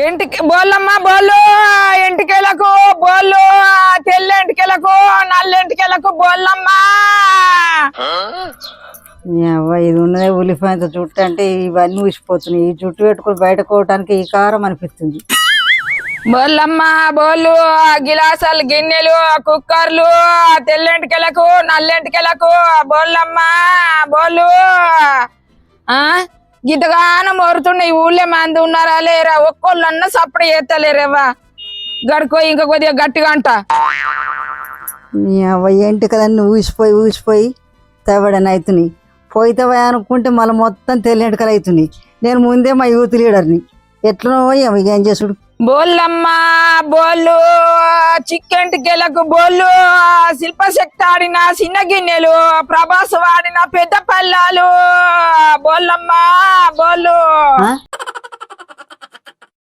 ఎంటికి బోళ్ళమ్మ బోళ్ళు ఎంటికెలకు బోళ్ళు తెల్ల ఎంటికెలకు నల్ల ఎంటికెలకు బోళ్ళమ్మ. ఇది ఉన్నదే ఉల్లిపాయంత జుట్టు అంటే ఇవన్నీ ఊసిపోతున్నాయి. ఈ జుట్టు పెట్టుకుని బయటకోవటానికి ఈ కారం అనిపిస్తుంది. బోళ్ళమ్మ బోళ్ళు గిలాసాలు గిన్నెలు కుక్కర్లు తెల్లెంటికెలకు నల్లెంటికెలకు బోళ్ళమ్మ బోళ్ళు. గితగాన మొరుతున్నాయి. ఊళ్ళో మంది ఉన్నారా లేరా? ఒక్కోళ్ళన్నా సప్పుడు చేస్తలేరేవా? గడుకో ఇంకా కొద్దిగా గట్టిగా అంట. ఏంటి కదన్నీ ఊసిపోయి తవ్వడని అవుతున్నాయి. పోయితవా అనుకుంటే మళ్ళీ మొత్తం తెల్లెంటికలు అవుతున్నాయి. నేను ముందే మా యూత్ లీడర్ని. ఎట్లనో ఇక ఏం చేసుడు. బోళ్ళమ్మ బోళ్ళు చిక్కెంటికెలకు బోళ్ళు శిల్పశక్తి ఆడిన చిన్న గిన్నెలు ప్రభాస్ వాడిన పెద్ద పల్లాలు బోళ్ళమ్మ బోళ్ళు.